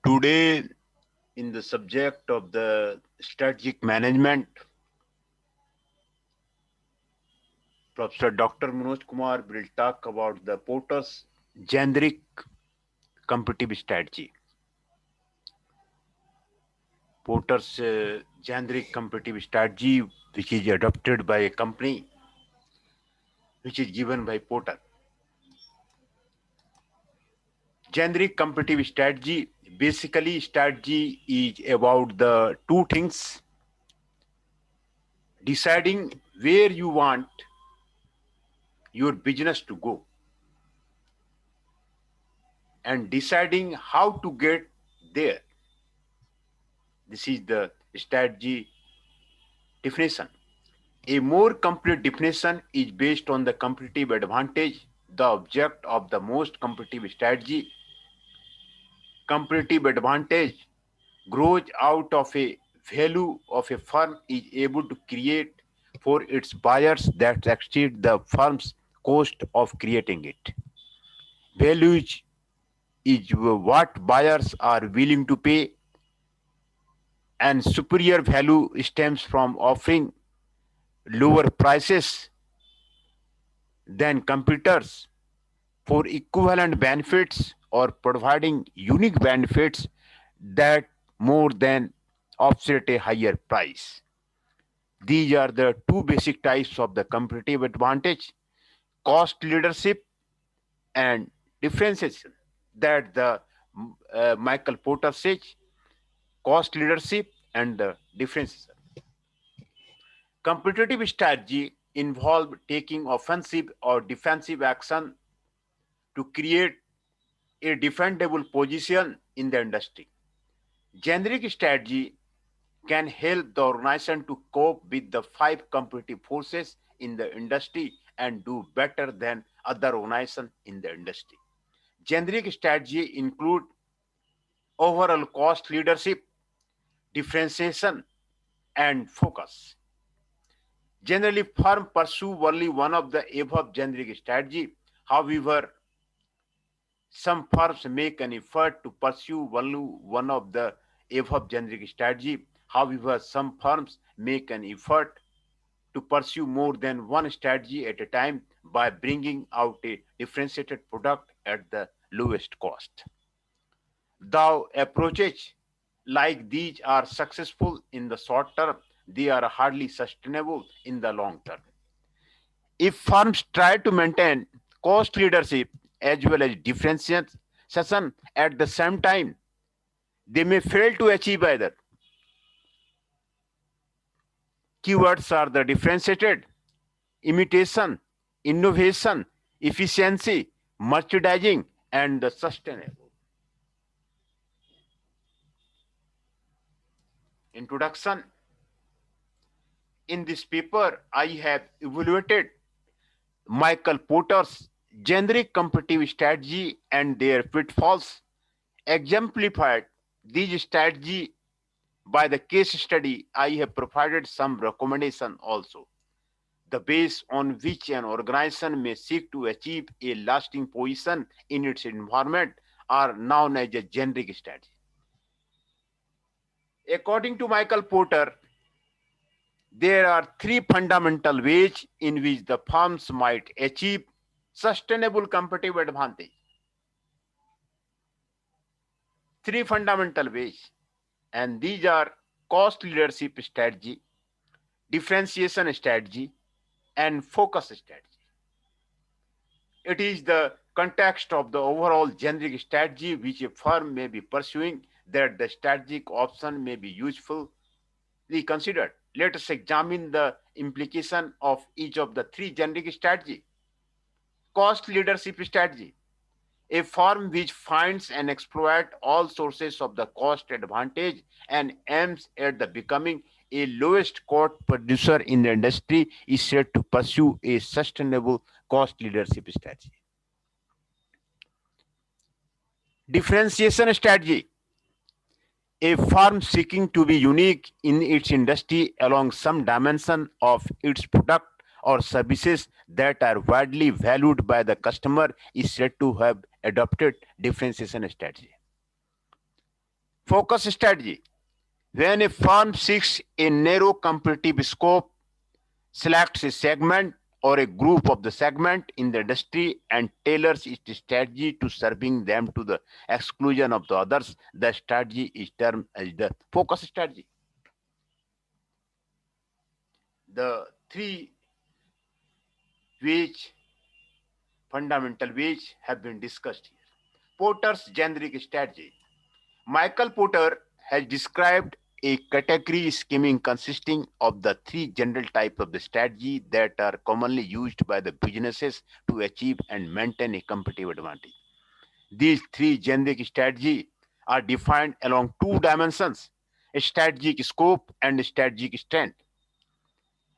Today, in the subject of the strategic management, Professor Dr. Manoj Kumar will talk about the Porter's generic competitive strategy. Porter's generic competitive strategy, which is adopted by a company, which is given by Porter. Generic competitive strategy, basically strategy is about the two things: deciding where you want your business to go and deciding how to get there. This is the strategy definition. A more complete definition is based on the competitive advantage, the object of the most competitive strategy. Competitive advantage grows out of a value of a firm is able to create for its buyers that exceed the firm's cost of creating it. Value is what buyers are willing to pay, and superior value stems from offering lower prices than competitors for equivalent benefits or providing unique benefits that more than offset a higher price. These are the two basic types of the competitive advantage: cost leadership and differentiation. That the Michael Porter says, cost leadership and the differentiation. Competitive strategy involve taking offensive or defensive action to create a defendable position in the industry. Generic strategy can help the organization to cope with the five competitive forces in the industry and do better than other organizations in the industry. Generic strategy include overall cost leadership, differentiation, and focus. Generally, firms pursue only one of the above generic strategy. However, some firms make an effort to pursue only one of the above generic strategy. However, some firms make an effort to pursue more than one strategy at a time by bringing out a differentiated product at the lowest cost. Though approaches like these are successful in the short term, they are hardly sustainable in the long term. If firms try to maintain cost leadership as well as differentiation at the same time, they may fail to achieve either. Keywords are the differentiated, imitation, innovation, efficiency, merchandising, and the sustainable. Introduction. In this paper, I have evaluated Michael Porter's generic competitive strategy and their pitfalls, exemplified these strategy by the case study. I have provided some recommendation also. The base on which an organization may seek to achieve a lasting position in its environment are known as a generic strategy. According to Michael Porter, there are three fundamental ways in which the firms might achieve sustainable competitive advantage. Three fundamental ways, and these are cost leadership strategy, differentiation strategy, and focus strategy. It is the context of the overall generic strategy which a firm may be pursuing that the strategic option may be usefully considered. Let us examine the implication of each of the three generic strategy. Cost leadership strategy. A firm which finds and exploits all sources of the cost advantage and aims at the becoming a lowest cost producer in the industry is said to pursue a sustainable cost leadership strategy. Differentiation strategy. A firm seeking to be unique in its industry along some dimension of its product or services that are widely valued by the customer is said to have adopted differentiation strategy. Focus strategy. When a firm seeks a narrow competitive scope, selects a segment or a group of the segment in the industry and tailors its strategy to serving them to the exclusion of the others, the strategy is termed as the focus strategy. The three ways, fundamental ways, have been discussed here. Porter's generic strategy. Michael Porter has described a category scheming consisting of the three general types of the strategy that are commonly used by the businesses to achieve and maintain a competitive advantage. These three generic strategies are defined along two dimensions: strategic scope and strategic strength.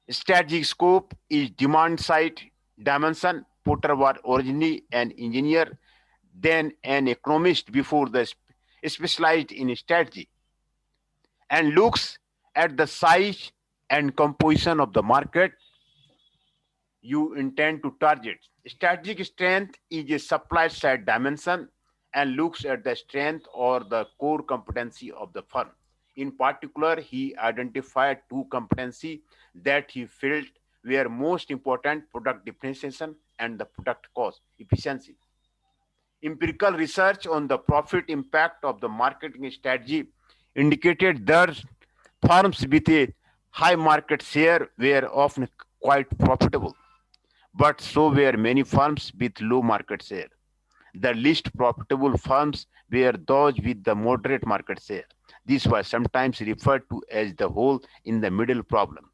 Strategic scope is demand side dimension. Porter was originally an engineer, then an economist before the specialized in strategy, and looks at the size and composition of the market you intend to target. Strategic strength is a supply side dimension and looks at the strength or the core competency of the firm. In particular, he identified two competencies that he felt were most important: product differentiation and the product cost efficiency. Empirical research on the profit impact of the marketing strategy indicated that firms with a high market share were often quite profitable, but so were many firms with low market share. The least profitable firms were those with the moderate market share. This was sometimes referred to as the hole in the middle problem.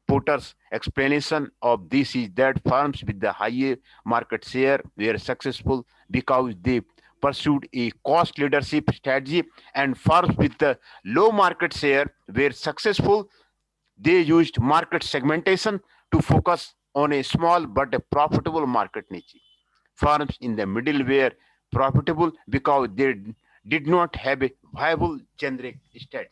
Porter's explanation of this is that firms with the higher market share were successful because they pursued a cost leadership strategy, and firms with the low market share were successful. They used market segmentation to focus on a small but a profitable market niche. Firms in the middle were profitable because they did not have a viable generic strategy.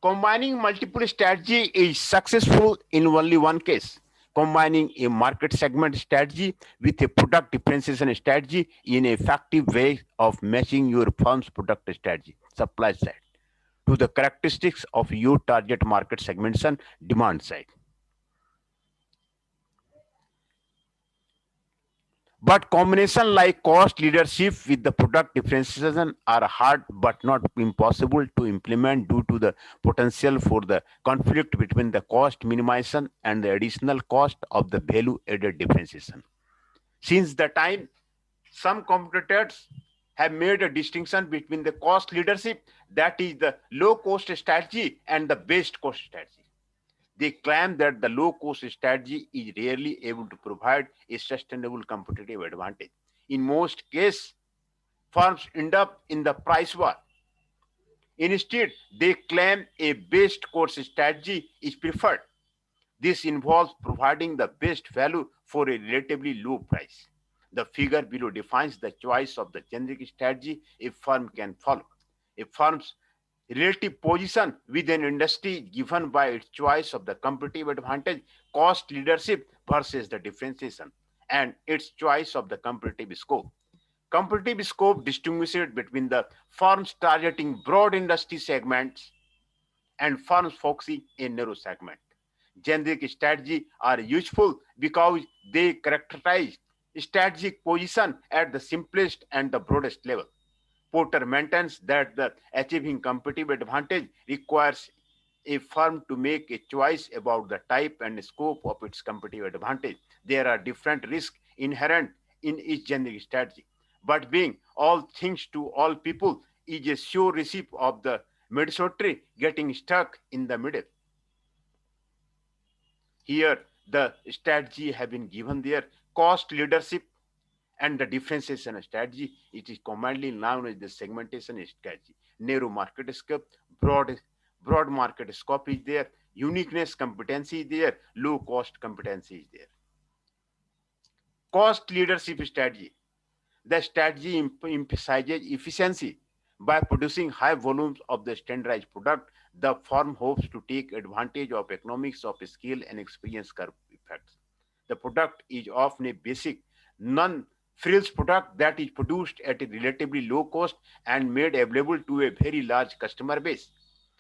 Combining multiple strategy is successful in only one case. Combining a market segment strategy with a product differentiation strategy in an effective way of matching your firm's product strategy, supply side, to the characteristics of your target market segmentation, demand side. But combination like cost leadership with the product differentiation are hard but not impossible to implement due to the potential for the conflict between the cost minimization and the additional cost of the value added differentiation. Since the time, some competitors have made a distinction between the cost leadership, that is the low cost strategy, and the best cost strategy. They claim that the low cost strategy is rarely able to provide a sustainable competitive advantage. In most cases, firms end up in the price war. Instead, they claim a best cost strategy is preferred. This involves providing the best value for a relatively low price. The figure below defines the choice of the generic strategy a firm can follow. A firm's relative position within industry is given by its choice of the competitive advantage, cost leadership versus the differentiation, and its choice of the competitive scope. Competitive scope distinguishes between the firms targeting broad industry segments and firms focusing a narrow segment. Generic strategy are useful because they characterize strategic position at the simplest and the broadest level. Porter maintains that the achieving competitive advantage requires a firm to make a choice about the type and scope of its competitive advantage. There are different risks inherent in each generic strategy, but being all things to all people is a sure recipe of the Mediocrity getting stuck in the middle. Here, the strategy have been given there: cost leadership and the differentiation strategy. It is commonly known as the segmentation strategy. Narrow market scope, broad market scope is there. Uniqueness competency is there. Low cost competency is there. Cost leadership strategy. The strategy emphasizes efficiency. By producing high volumes of the standardized product, the firm hopes to take advantage of economics of scale and experience curve effects. The product is often a basic, non frills product that is produced at a relatively low cost and made available to a very large customer base.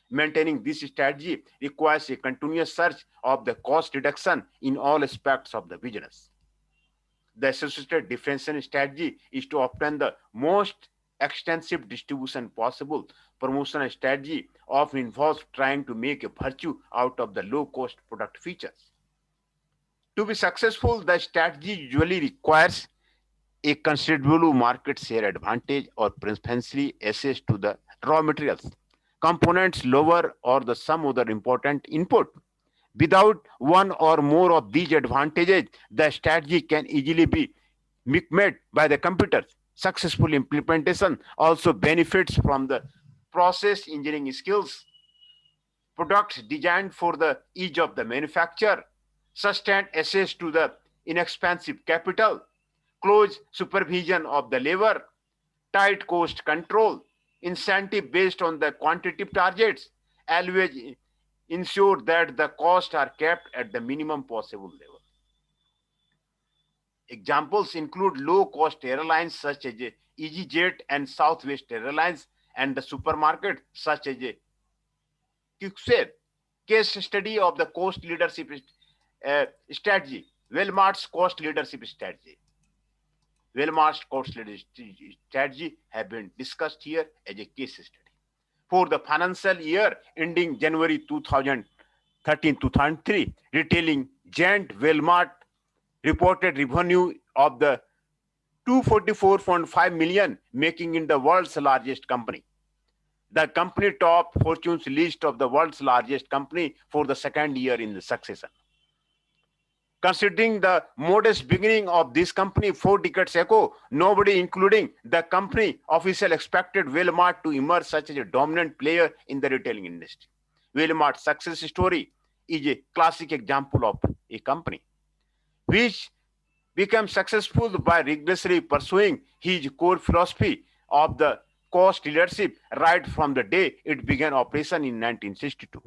Maintaining this strategy requires a continuous search of the cost reduction in all aspects of the business. The associated differentiation strategy is to obtain the most extensive distribution possible. Promotional strategy often involves trying to make a virtue out of the low cost product features. To be successful, the strategy usually requires a considerable market share advantage or preferentially access to the raw materials, components, lower, or the some other important input. Without one or more of these advantages, the strategy can easily be made by the computers. Successful implementation also benefits from the process engineering skills, products designed for the ease of the manufacture, sustained access to the inexpensive capital, close supervision of the labor, tight cost control, incentive based on the quantitative targets, always ensure that the costs are kept at the minimum possible level. Examples include low-cost airlines such as EasyJet and Southwest Airlines, and the supermarket such as Quickshare. Case study of the cost leadership strategy. Walmart's cost leadership strategy. Walmart's cost leadership strategy have been discussed here as a case study. For the financial year ending January 2013-2003, retailing giant Walmart reported revenue of the 244.5 million, making it the world's largest company. The company topped Fortune's list of the world's largest company for the second year in the succession. Considering the modest beginning of this company 4 decades ago, nobody, including the company official, expected Walmart to emerge such as a dominant player in the retailing industry. Walmart's success story is a classic example of a company which became successful by rigorously pursuing his core philosophy of the cost leadership right from the day it began operation in 1962.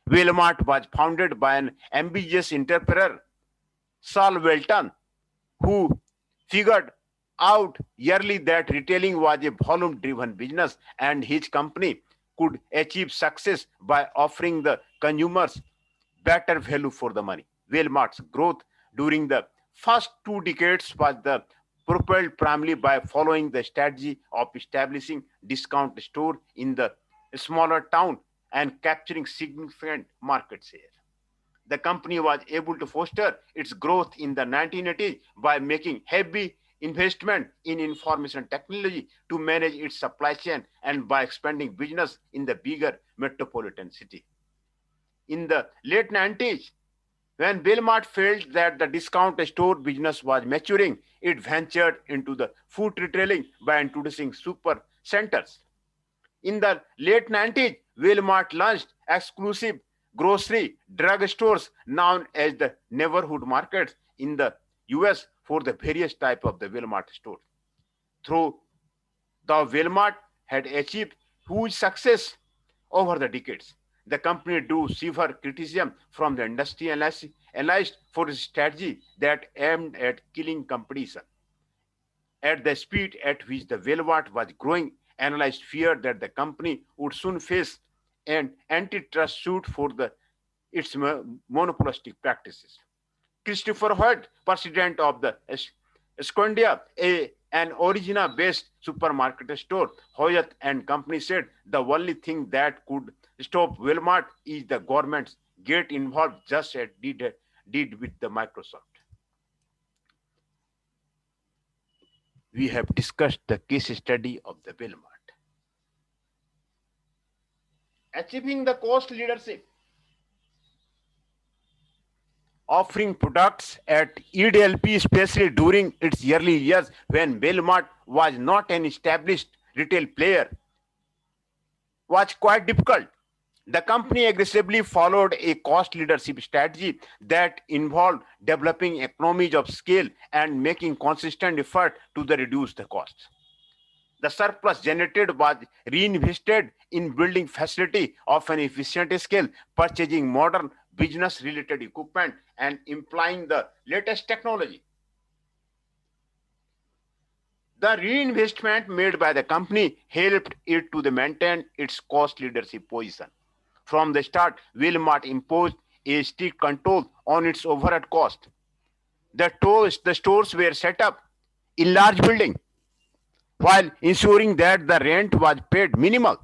Walmart was founded by an ambitious entrepreneur, Saul Welton, who figured out early that retailing was a volume-driven business and his company could achieve success by offering the consumers better value for the money. Walmart's growth during the first 2 decades was the propelled primarily by following the strategy of establishing discount store in the smaller town and capturing significant market share. The company was able to foster its growth in the 1980s by making heavy investment in information technology to manage its supply chain and by expanding business in the bigger metropolitan city. In the late 90s, when Walmart felt that the discount store business was maturing, it ventured into the food retailing by introducing super centers. In the late 90s, Walmart launched exclusive grocery drug stores known as the neighborhood markets in the US for the various type of the Walmart stores. Through the Walmart had achieved huge success over the decades. The company drew severe criticism from the industry analysts for its strategy that aimed at killing competition. At the speed at which the Walmart was growing, analysts feared that the company would soon face an antitrust suit for its monopolistic practices. Christopher Hoyt, president of the Scandia, an Origina-based supermarket store, Hoyt and Company said the only thing that could stop Walmart is the government's get involved, just as did with the Microsoft. We have discussed the case study of the Walmart. Achieving the cost leadership, offering products at EDLP, especially during its early years when Walmart was not an established retail player, was quite difficult. The company aggressively followed a cost leadership strategy that involved developing economies of scale and making consistent effort to reduce the costs. The surplus generated was reinvested in building facility of an efficient scale, purchasing modern business-related equipment, and employing the latest technology. The reinvestment made by the company helped it to maintain its cost leadership position. From the start, Walmart imposed a strict control on its overhead cost. The stores were set up in large buildings while ensuring that the rent was paid minimal.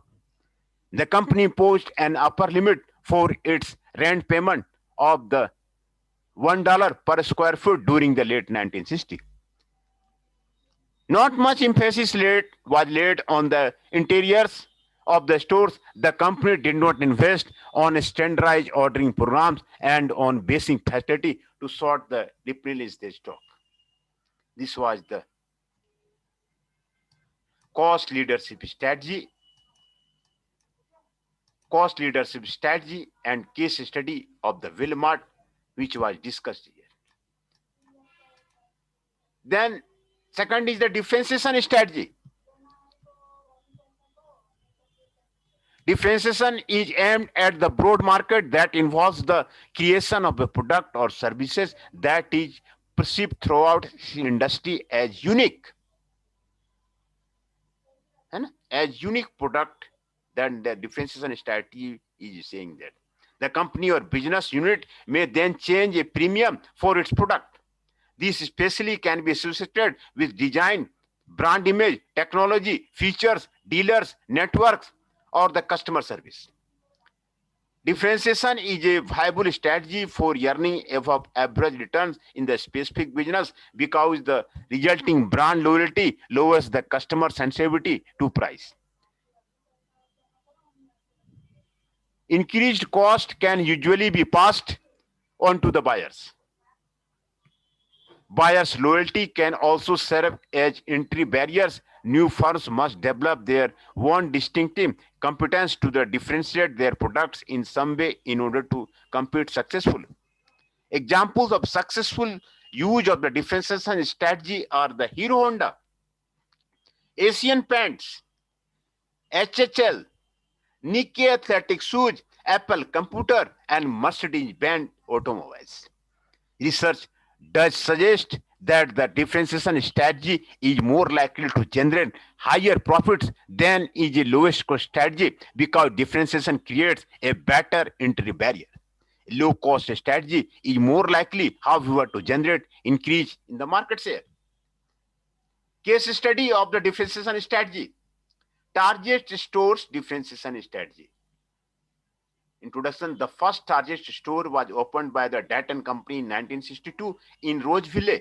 The company imposed an upper limit for its rent payment of the $1 per square foot during the late 1960s. Not much emphasis was laid on the interiors of the stores. The company did not invest on standardized ordering programs and on basic facility to sort the replenish the stock. This was the cost leadership strategy, and case study of the Walmart, which was discussed here. Then, second is the differentiation strategy. Differentiation is aimed at the broad market that involves the creation of a product or services that is perceived throughout the industry as unique. And as unique product, then the differentiation strategy is saying that the company or business unit may then change a premium for its product. This especially can be associated with design, brand image, technology, features, dealers, networks, or the customer service. Differentiation is a viable strategy for earning above average returns in the specific business because the resulting brand loyalty lowers the customer sensitivity to price. Increased cost can usually be passed on to the buyers. Buyers' loyalty can also serve as entry barriers. New firms must develop their own distinctive competence to differentiate their products in some way in order to compete successfully. Examples of successful use of the differentiation strategy are the Hero Honda, Asian Paints, HHL, Nike Athletic Shoes, Apple Computer, and Mercedes-Benz Automobiles. Research does suggest that the differentiation strategy is more likely to generate higher profits than is a lowest cost strategy because differentiation creates a better entry barrier. Low cost strategy is more likely, however, to generate increase in the market share. Case study of the differentiation strategy. Target stores differentiation strategy. Introduction. The first Target store was opened by the Dayton Company in 1962 in Roseville,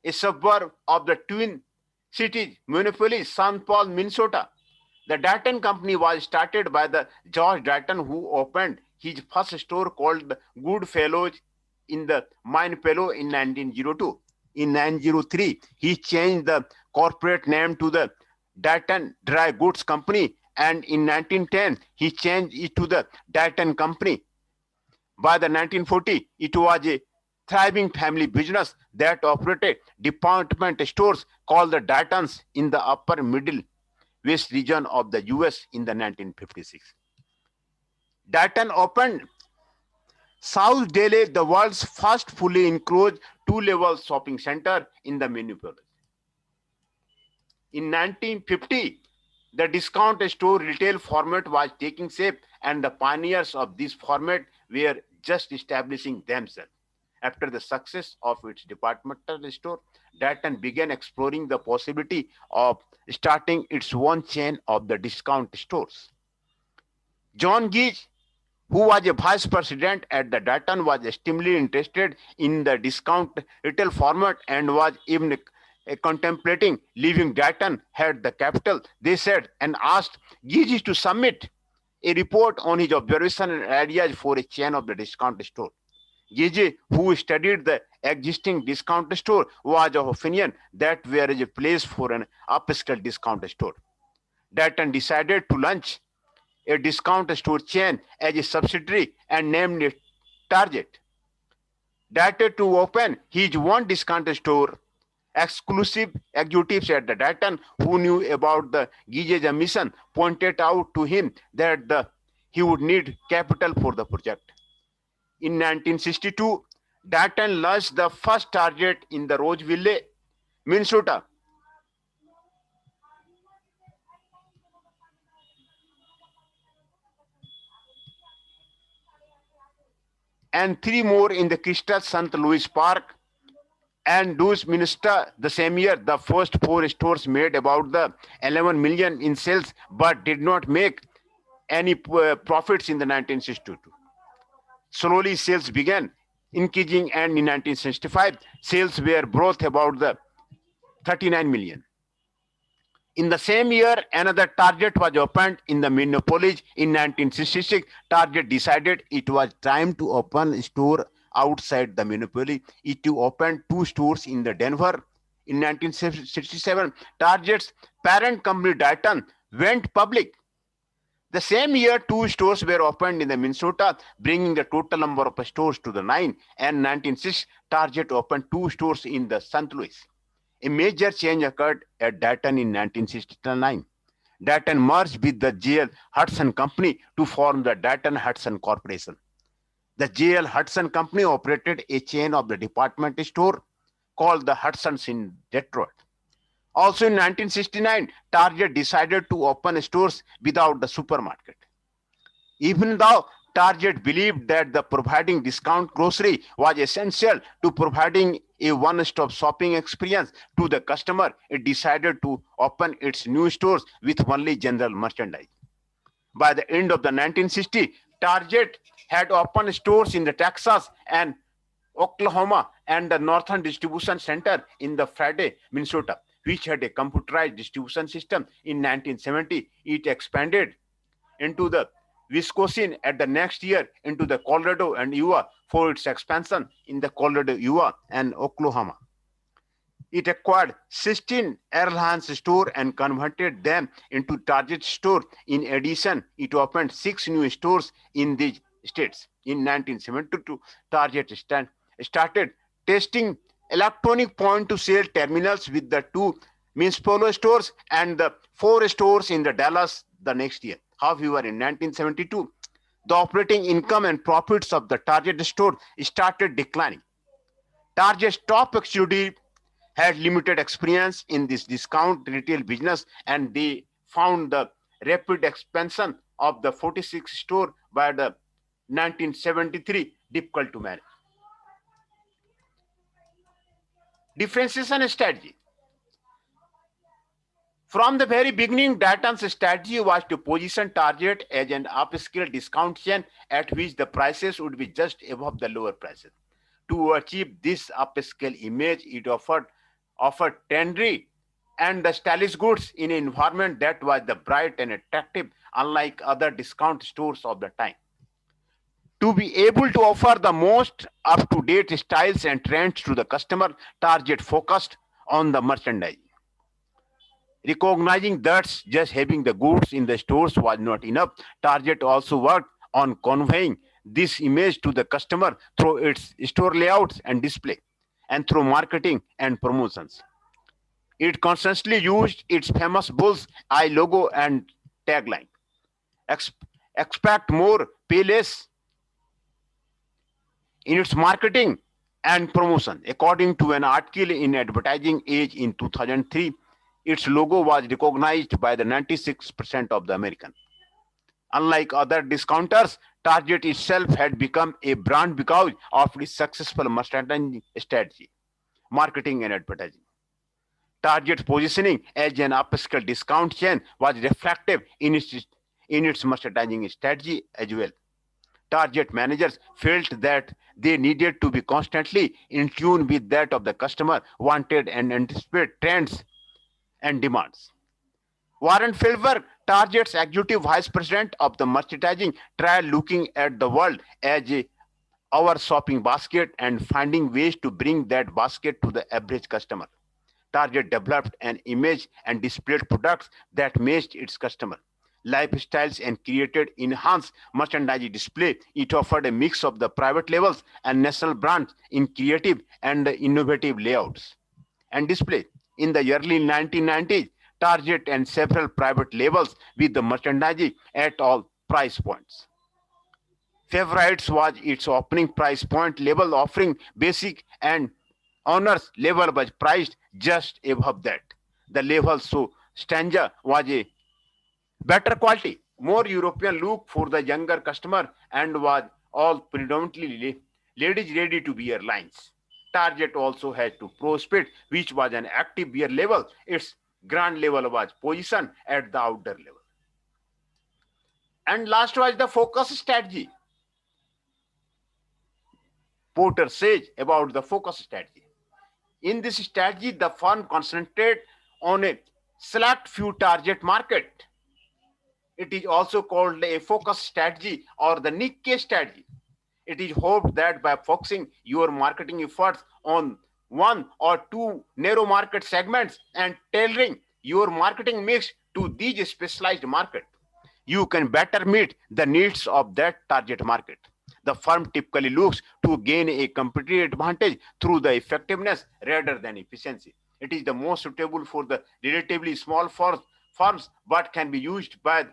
a suburb of the Twin Cities, Minneapolis, St. Paul, Minnesota. The Dayton Company was started by the George Dayton, who opened his first store called the Goodfellows in the Minneapolis in 1902. In 1903, he changed the corporate name to the Dayton Dry Goods Company, and in 1910, he changed it to the Dayton Company. By the 1940, it was a thriving family business that operated department stores called the Daytons in the upper middle west region of the US in the 1956. Dayton opened South Delhi, the world's first fully enclosed two-level shopping center in the Minneapolis. In 1950, the discount store retail format was taking shape, and the pioneers of this format were just establishing themselves. After the success of its departmental store, Dayton began exploring the possibility of starting its own chain of the discount stores. John Gage, who was a vice president at the Dayton, was extremely interested in the discount retail format and was even contemplating leaving Dayton, had the capital, they said, and asked Gage to submit a report on his observation and ideas for a chain of the discount store. Gage, who studied the existing discount store, was of opinion that there is a place for an upscale discount store. Dayton decided to launch a discount store chain as a subsidiary and named it Target. Dayton to open his own discount store. Exclusive executives at the Dayton who knew about the Gage's mission pointed out to him that he would need capital for the project. In 1962, Dayton launched the first Target in the Roseville, Minnesota. and 3 more in the Crystal St. Louis Park and Minster the same year. The first 4 stores made about the 11 million in sales but did not make any profits in the 1962. Slowly sales began increasing, and in 1965 sales were brought about the 39 million. In the same year, another Target was opened in the Minneapolis. In 1966, Target decided it was time to open a store outside the Minneapolis. It opened 2 stores in the Denver. In 1967, Target's parent company Dayton went public. The same year, 2 stores were opened in the Minnesota, bringing the total number of stores to the 9. And 1906, Target opened 2 stores in the St. Louis. A major change occurred at Dayton in 1969. Dayton merged with the J.L. Hudson Company to form the Dayton Hudson Corporation. The J.L. Hudson Company operated a chain of the department store called the Hudsons in Detroit. Also in 1969, Target decided to open stores without the supermarket. Even though Target believed that the providing discount grocery was essential to providing a one-stop shopping experience to the customer, it decided to open its new stores with only general merchandise. By the end of the 1960s, Target had opened stores in the Texas and Oklahoma and the Northern Distribution Center in the Friday, Minnesota, which had a computerized distribution system. In 1970, it expanded into the Wisconsin at the next year into the Colorado and Iowa for its expansion in the Colorado, Iowa, and Oklahoma. It acquired 16 Airlines stores and converted them into Target stores. In addition, it opened 6 new stores in these states. In 1972, Target started testing electronic point-to-sale terminals with the 2 Minnesota stores and the 4 stores in the Dallas the next year. However, in 1972, the operating income and profits of the Target store started declining. Target's top executive had limited experience in this discount retail business, and they found the rapid expansion of the 46 store by the 1973 difficult to manage. Differentiation strategy. From the very beginning, Dayton's strategy was to position Target as an upscale discount chain at which the prices would be just above the lower prices. To achieve this upscale image, it offered trendy and the stylish goods in an environment that was the bright and attractive, unlike other discount stores of the time. To be able to offer the most up-to-date styles and trends to the customer, Target focused on the merchandise. Recognizing that just having the goods in the stores was not enough, Target also worked on conveying this image to the customer through its store layouts and display, and through marketing and promotions. It constantly used its famous bull's eye logo and tagline, expect more, pay less, in its marketing and promotion. According to an article in Advertising Age in 2003, its logo was recognized by the 96% of the Americans. Unlike other discounters, Target itself had become a brand because of its successful merchandising strategy, marketing, and advertising. Target's positioning as an upscale discount chain was reflective in its merchandising strategy as well. Target managers felt that they needed to be constantly in tune with that of the customer wanted and anticipate trends and demands. Warren Feldberg, Target's executive vice president of the merchandising, tried looking at the world as our shopping basket and finding ways to bring that basket to the average customer. Target developed an image and displayed products that matched its customer lifestyles and created enhanced merchandising display. It offered a mix of the private labels and national brands in creative and innovative layouts and display. In the early 1990s, Target and several private labels with the merchandising at all price points. Favorites was its opening price point label offering basic and honors level was priced just above that. The level so stanza was a better quality, more European look for the younger customer and was all predominantly ladies ready-to-wear lines. Target also had to Prospect, which was an active wear level. Its grand level was positioned at the outer level. And last was the focus strategy. Porter says about the focus strategy. In this strategy, the firm concentrated on a select few target market. It is also called a focus strategy or the Nikkei strategy. It is hoped that by focusing your marketing efforts on one or two narrow market segments and tailoring your marketing mix to these specialized markets, you can better meet the needs of that target market. The firm typically looks to gain a competitive advantage through the effectiveness rather than efficiency. It is the most suitable for the relatively small firms but can be used by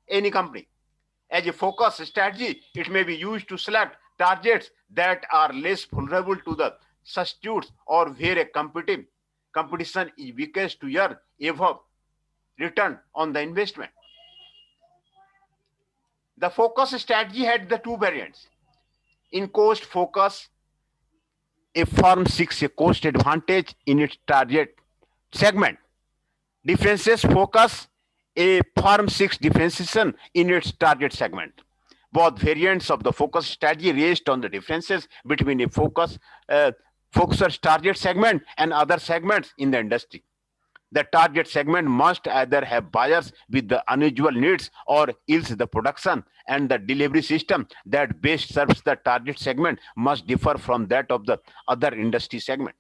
any company. As a focus strategy, it may be used to select targets that are less vulnerable to the substitutes or where a competition is weakest to earn above return on the investment. The focus strategy had the two variants. In cost focus, a firm seeks a cost advantage in its target segment. Differences focus, a firm seeks differentiation in its target segment. Both variants of the focus strategy rest on the differences between a focuser's target segment and other segments in the industry. The target segment must either have buyers with the unusual needs or else the production and the delivery system that best serves the target segment must differ from that of the other industry segment.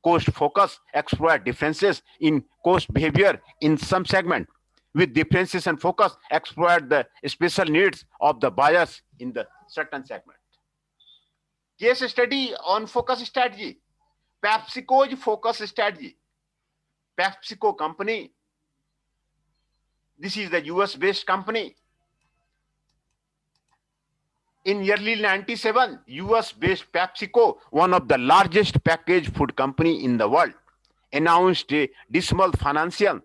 Cost focus exploit differences in cost behavior in some segment, with differentiation focus exploit the special needs of the buyers in the certain segment. Case study on focus strategy. PepsiCo's focus strategy. PepsiCo company, this is the US based company. In early 97, US based PepsiCo, one of the largest packaged food company in the world, announced a dismal financial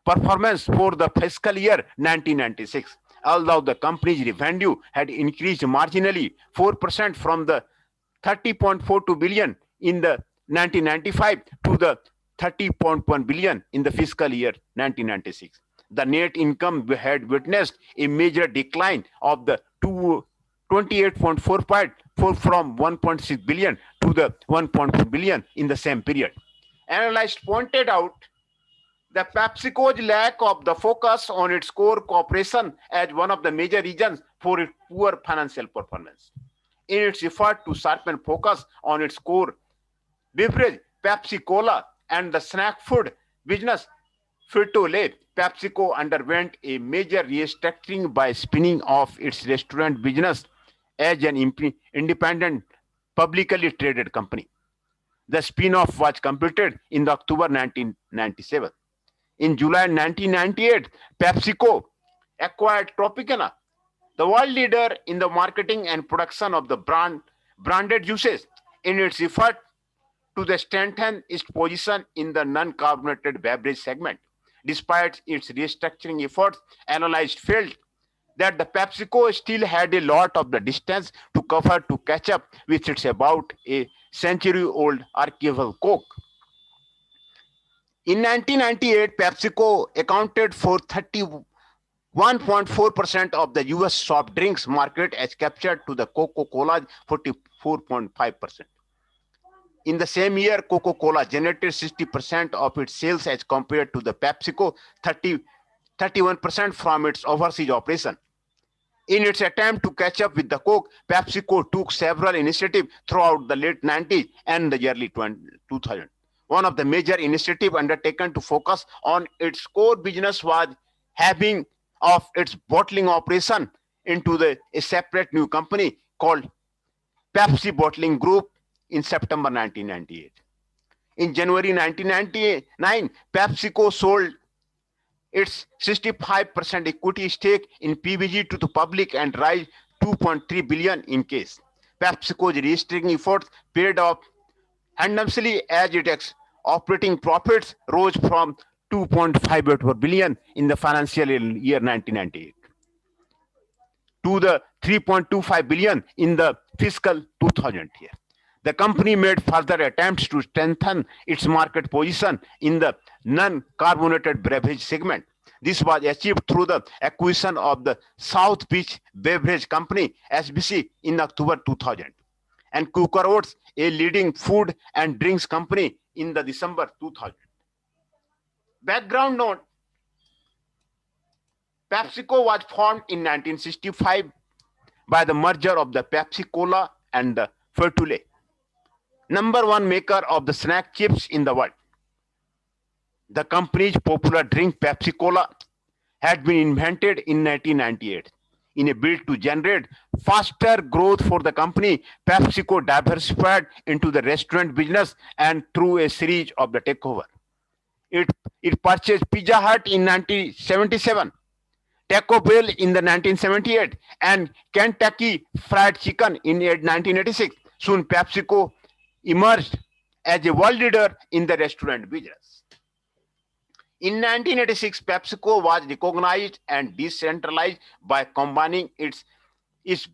performance for the fiscal year 1996. Although the company's revenue had increased marginally 4% from the 30.42 billion in the 1995 to the 30.1 billion in the fiscal year 1996. The net income had witnessed a major decline of the 28.4 from 1.6 billion to the 1.4 billion in the same period. Analysts pointed out the PepsiCo's lack of the focus on its core cooperation as one of the major reasons for its poor financial performance. In its effort to sharpen focus on its core beverage, Pepsi Cola, and the snack food business, Frito-Lay, PepsiCo underwent a major restructuring by spinning off its restaurant business as an independent, publicly traded company. The spin-off was completed in October 1997. In July 1998, PepsiCo acquired Tropicana, the world leader in the marketing and production of the branded juices, in its effort to strengthen its position in the non-carbonated beverage segment. Despite its restructuring efforts, analysts felt that the PepsiCo still had a lot of the distance to cover to catch up with its about a century-old archival Coke. In 1998, PepsiCo accounted for 31.4% of the US soft drinks market as captured to the Coca-Cola's 44.5%. In the same year, Coca-Cola generated 60% of its sales as compared to the PepsiCo 31% from its overseas operation. In its attempt to catch up with the Coke, PepsiCo took several initiatives throughout the late 90s and the early 2000s. One of the major initiatives undertaken to focus on its core business was having of its bottling operation into a separate new company called Pepsi Bottling Group in September 1998. In January 1999, PepsiCo sold its 65% equity stake in PBG to the public and raised 2.3 billion in cash. PepsiCo's restructuring efforts paid off handsomely as its operating profits rose from 2.58 billion in the financial year 1998 to the 3.25 billion in the fiscal 2000 year. The company made further attempts to strengthen its market position in the non-carbonated beverage segment. This was achieved through the acquisition of the South Beach Beverage Company (SBC) in October 2000, and Quaker Oats, a leading food and drinks company, in the December 2000. Background note: PepsiCo was formed in 1965 by the merger of the Pepsi Cola and the Frito-Lay, number one maker of the snack chips in the world. The company's popular drink Pepsi Cola had been invented in 1998. In a bid to generate faster growth for the company, PepsiCo diversified into the restaurant business and through a series of the takeover. It purchased Pizza Hut in 1977, Taco Bell in the 1978, and Kentucky Fried Chicken in 1986. Soon PepsiCo emerged as a world leader in the restaurant business. In 1986, PepsiCo was recognized and decentralized by combining its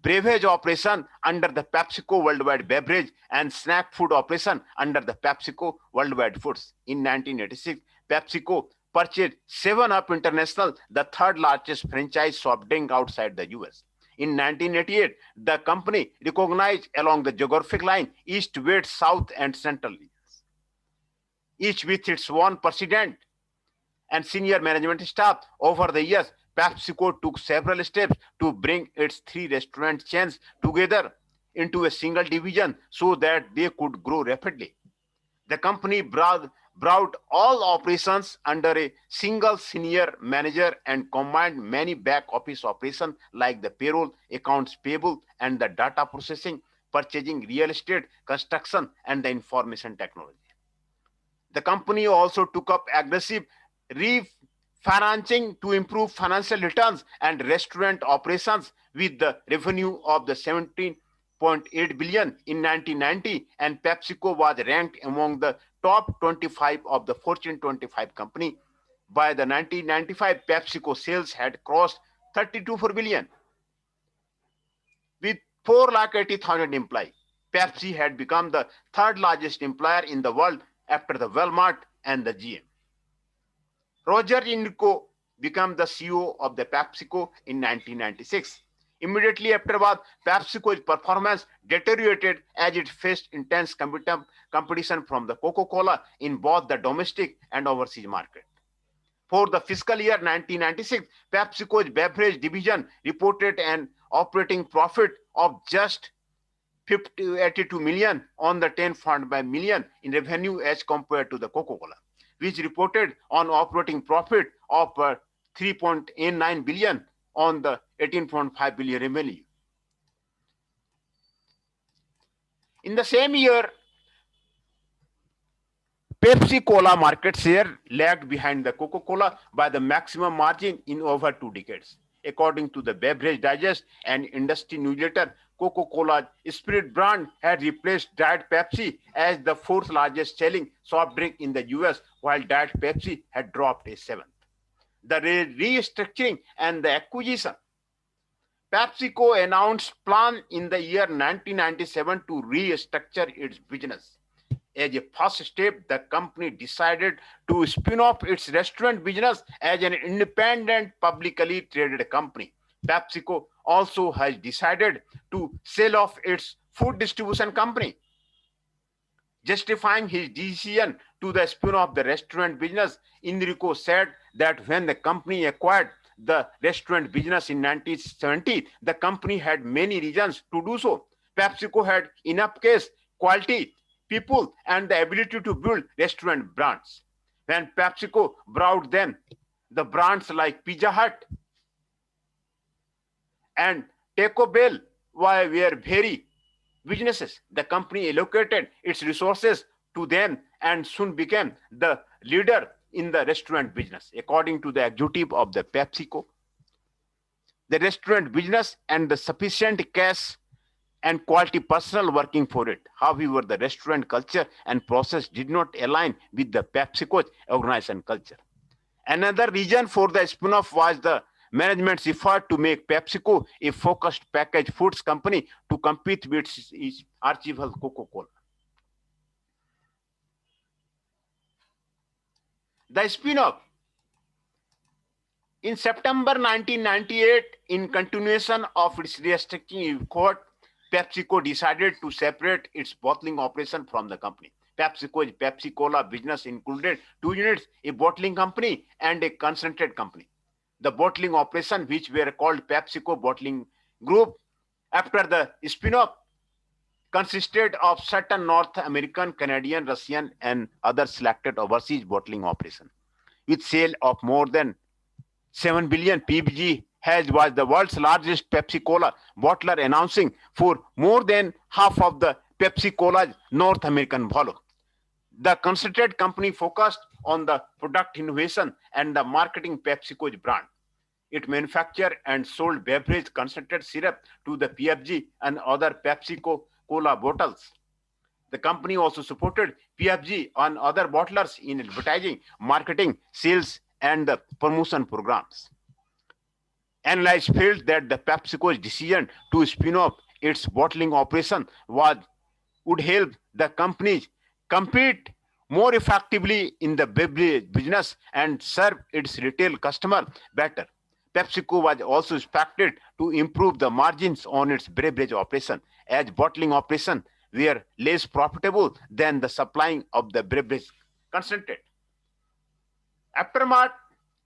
beverage operation under the PepsiCo Worldwide Beverage and snack food operation under the PepsiCo Worldwide Foods. In 1986, PepsiCo purchased 7-Up International, the third largest franchise soft drink outside the US. In 1988, the company recognized along the geographic line East, West, South, and Central regions, each with its own president and senior management staff. Over the years, PepsiCo took several steps to bring its three restaurant chains together into a single division so that they could grow rapidly. The company brought all operations under a single senior manager and combined many back office operations like the payroll, accounts payable, and the data processing, purchasing, real estate, construction, and the information technology. The company also took up aggressive refinancing to improve financial returns and restaurant operations, with the revenue of the 17.8 billion in 1990, and PepsiCo was ranked among the top 25 of the Fortune 25 company. By the 1995, PepsiCo sales had crossed 32 billion. With 480,000 employees, Pepsi had become the third largest employer in the world after the Walmart and the GM. Roger Enrico became the CEO of the PepsiCo in 1996. Immediately afterward, PepsiCo's performance deteriorated as it faced intense competition from the Coca-Cola in both the domestic and overseas market. For the fiscal year 1996, PepsiCo's beverage division reported an operating profit of just 82 million on the 10.5 million in revenue as compared to the Coca-Cola, which reported on operating profit of 3.89 billion on the 18.5 billion revenue. In the same year, Pepsi-Cola market share lagged behind the Coca-Cola by the maximum margin in over 2 decades. According to the Beverage Digest and industry newsletter, Coca-Cola spirit brand had replaced Diet Pepsi as the fourth largest selling soft drink in the US, while Diet Pepsi had dropped a seventh. The restructuring and the acquisition. PepsiCo announced plan in the year 1997 to restructure its business. As a first step, the company decided to spin off its restaurant business as an independent, publicly traded company. PepsiCo also has decided to sell off its food distribution company. Justifying his decision to the spin off the restaurant business, Enrico said that when the company acquired the restaurant business in 1970, the company had many reasons to do so. PepsiCo had enough cash, quality, people, and the ability to build restaurant brands. When PepsiCo brought them the brands like Pizza Hut and Taco Bell were very businesses, the company allocated its resources to them and soon became the leader in the restaurant business. According to the executive of the PepsiCo, the restaurant business and the sufficient cash and quality personnel working for it. However, the restaurant culture and process did not align with the PepsiCo's organization culture. Another reason for the spin-off was the management's effort to make PepsiCo a focused packaged foods company to compete with its arch-rival Coca-Cola. The spin-off. In September 1998, in continuation of its restructuring effort, PepsiCo decided to separate its bottling operation from the company. PepsiCo's Pepsi Cola business included two units, a bottling company and a concentrate company. The bottling operation, which were called PepsiCo Bottling Group, after the spin-off, consisted of certain North American, Canadian, Russian, and other selected overseas bottling operations. With sale of more than 7 billion, PBG was the world's largest Pepsi Cola bottler, announcing for more than half of the Pepsi Cola's North American volume. The concentrate company focused on the product innovation and the marketing PepsiCo's brand. It manufactured and sold beverage concentrate syrup to the PFG and other PepsiCo Cola bottles. The company also supported PFG and other bottlers in advertising, marketing, sales, and the promotion programs. Analysts felt that the PepsiCo's decision to spin off its bottling operation would help the companies compete more effectively in the beverage business and serve its retail customer better. PepsiCo was also expected to improve the margins on its beverage operation, as bottling operations were less profitable than the supplying of the beverage concentrate. Aftermath,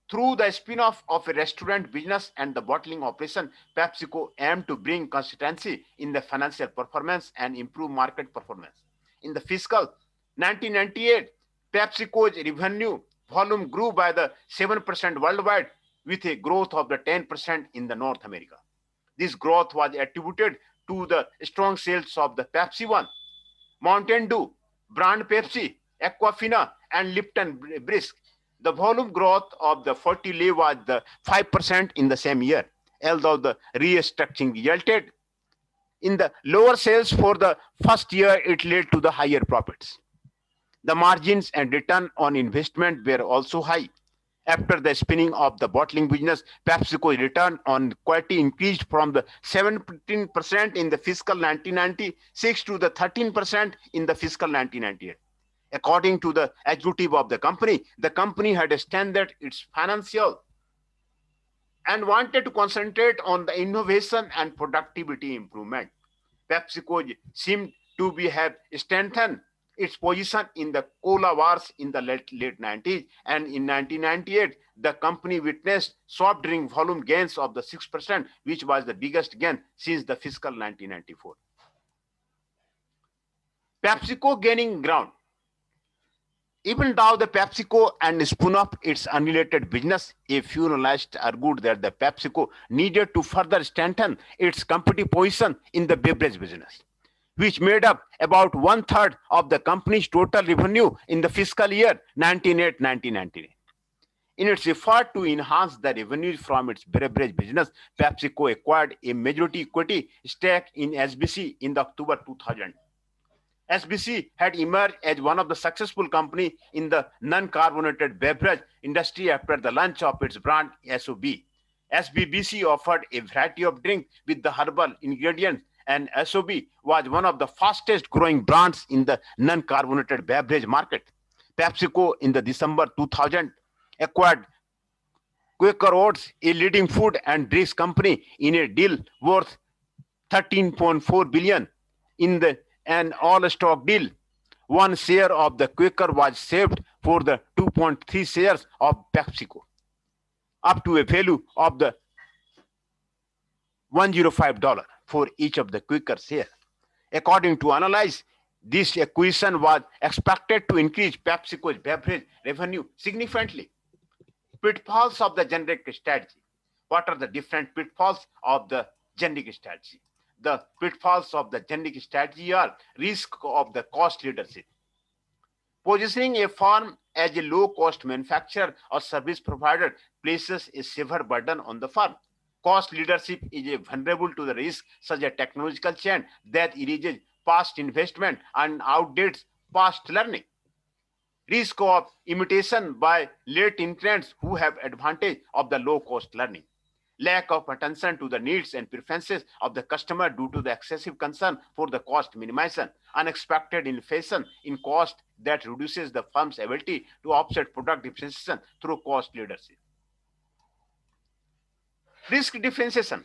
through the spin-off of a restaurant business and the bottling operation, PepsiCo aimed to bring consistency in the financial performance and improve market performance. In the fiscal 1998, PepsiCo's revenue volume grew by the 7% worldwide, with a growth of the 10% in the North America. This growth was attributed to the strong sales of the Pepsi One, Mountain Dew, brand Pepsi, Aquafina, and Lipton Brisk. The volume growth of the Frito-Lay was the 5% in the same year, although the restructuring resulted in the lower sales for the first year. It led to the higher profits. The margins and return on investment were also high. After the spinning of the bottling business, PepsiCo's return on equity increased from the 17% in the fiscal 1996 to the 13% in the fiscal 1998. According to the executive of the company had extended its financial and wanted to concentrate on the innovation and productivity improvement. PepsiCo seemed to have strengthened its position in the cola wars in the late 90s, and in 1998, the company witnessed soft drink volume gains of the 6%, which was the biggest gain since the fiscal 1994. PepsiCo gaining ground. Even though the PepsiCo and spun off its unrelated business, a few analysts argued that the PepsiCo needed to further strengthen its competitive position in the beverage business, which made up about 1/3 of the company's total revenue in the fiscal year 1998-1999. In its effort to enhance the revenues from its beverage business, PepsiCo acquired a majority equity stake in SBC in October 2000. SBC had emerged as one of the successful companies in the non-carbonated beverage industry after the launch of its brand SOB. SBBC offered a variety of drinks with the herbal ingredients, and SOB was one of the fastest growing brands in the non-carbonated beverage market. PepsiCo in the December 2000 acquired Quaker Oats, a leading food and drinks company, in a deal worth $13.4 billion. In an all-stock deal, one share of the Quaker was saved for the 2.3 shares of PepsiCo, up to a value of the $105 for each of the Quaker shares. According to analysts, this acquisition was expected to increase PepsiCo's beverage revenue significantly. Pitfalls of the generic strategy. What are the different pitfalls of the generic strategy? The pitfalls of the generic strategy are risk of the cost leadership. Positioning a firm as a low-cost manufacturer or service provider places a severe burden on the firm. Cost leadership is vulnerable to the risk such as technological change that erases past investment and outdates past learning. Risk of imitation by late entrants who have advantage of the low-cost learning. lack of attention to the needs and preferences of the customer due to the excessive concern for the cost minimization, unexpected inflation in cost that reduces the firm's ability to offset product differentiation through cost leadership. Risk differentiation.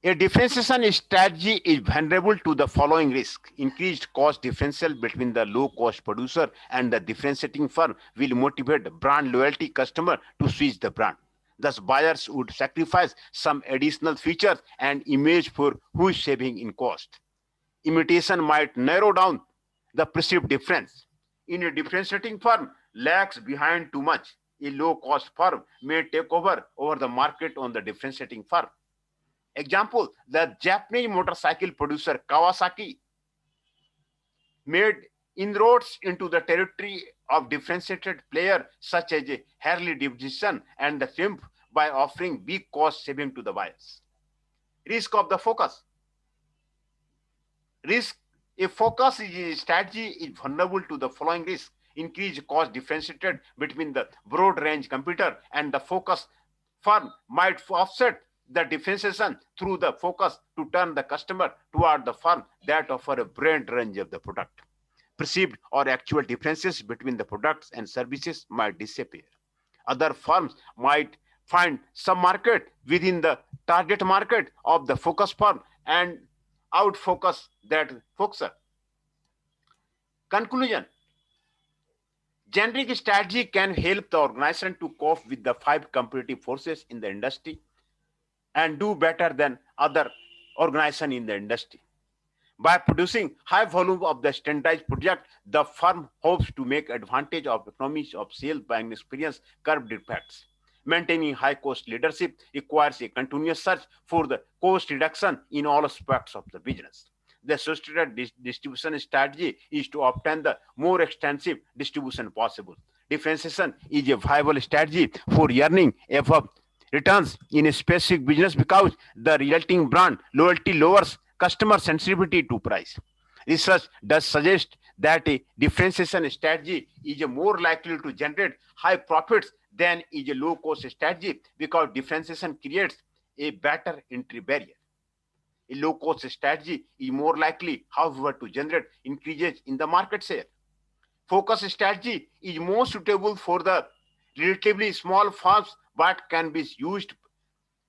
A differentiation strategy is vulnerable to the following risk. Increased cost differential between the low cost producer and the differentiating firm will motivate brand loyalty customer to switch the brand. Thus, buyers would sacrifice some additional features and image for who is saving in cost. Imitation might narrow down the perceived difference. In a differentiating firm lags behind too much. A low cost firm may take over the market on the differentiating firm. Example, the Japanese motorcycle producer Kawasaki made inroads into the territory of differentiated players such as Harley Davidson and the Triumph by offering big cost saving to the buyers. Risk of the focus. Risk. A focus strategy is vulnerable to the following risks. Increased cost differentiated between the broad range competitor and the focus firm might offset the differentiation through the focus to turn the customer toward the firm that offer a broad range of the product. Perceived or actual differences between the products and services might disappear. Other firms might find some market within the target market of the focus firm and outfocus that focuser. Conclusion. Generic strategy can help the organization to cope with the 5 competitive forces in the industry and do better than other organizations in the industry. By producing high volume of the standardized project, the firm hopes to make advantage of economies of scale by an experience curved effects. Maintaining high cost leadership requires a continuous search for the cost reduction in all aspects of the business. The associated distribution strategy is to obtain the more extensive distribution possible. Differentiation is a viable strategy for earning above returns in a specific business because the resulting brand loyalty lowers customer sensitivity to price. Research does suggest that a differentiation strategy is more likely to generate high profits than is a low cost strategy because differentiation creates a better entry barrier. A low cost strategy is more likely, however, to generate increases in the market share. Focus strategy is more suitable for the relatively small firms but can be used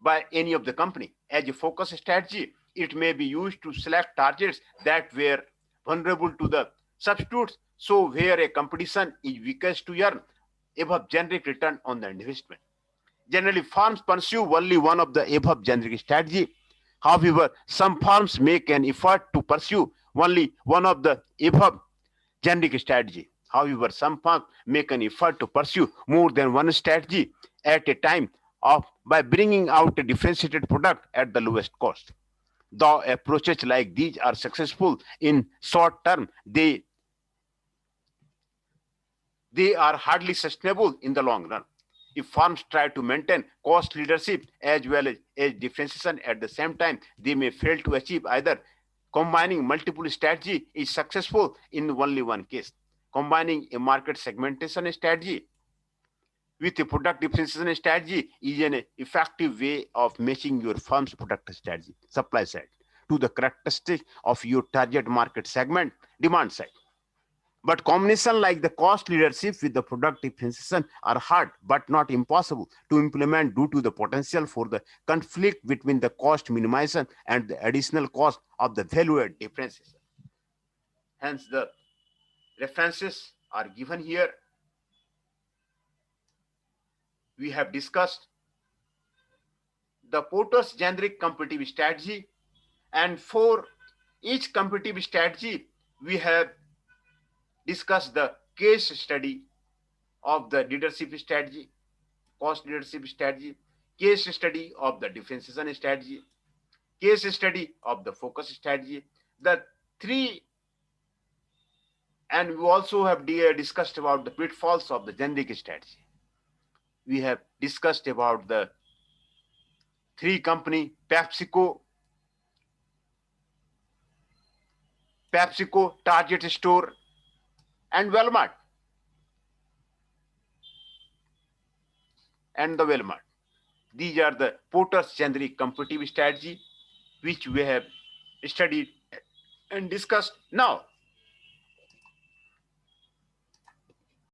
by any of the company. As a focus strategy, it may be used to select targets that were vulnerable to the substitutes, so where a competition is weakest to earn above generic return on the investment. Generally, firms pursue only one of the above generic strategy. However, some firms make an effort to pursue only one of the above generic strategy. However, some firms make an effort to pursue more than one strategy at a time by bringing out a differentiated product at the lowest cost. Though approaches like these are successful in short term, they are hardly sustainable in the long run. If firms try to maintain cost leadership as well as differentiation at the same time, they may fail to achieve either. Combining multiple strategy is successful in only one case. Combining a market segmentation strategy with a product differentiation strategy is an effective way of matching your firm's product strategy, supply side, to the characteristics of your target market segment, demand side. But combination like the cost leadership with the product differentiation are hard but not impossible to implement due to the potential for the conflict between the cost minimization and the additional cost of the value-add differentiation. Hence, the references are given here. We have discussed the Porter's generic competitive strategy, and for each competitive strategy, we have discussed the case study of the leadership strategy, cost leadership strategy, case study of the differentiation strategy, case study of the focus strategy. The three, and we also have discussed about the pitfalls of the generic strategy. We have discussed about the 3 company, PepsiCo, Target Store, and Walmart. These are the Porter's generic competitive strategy, which we have studied and discussed. Now,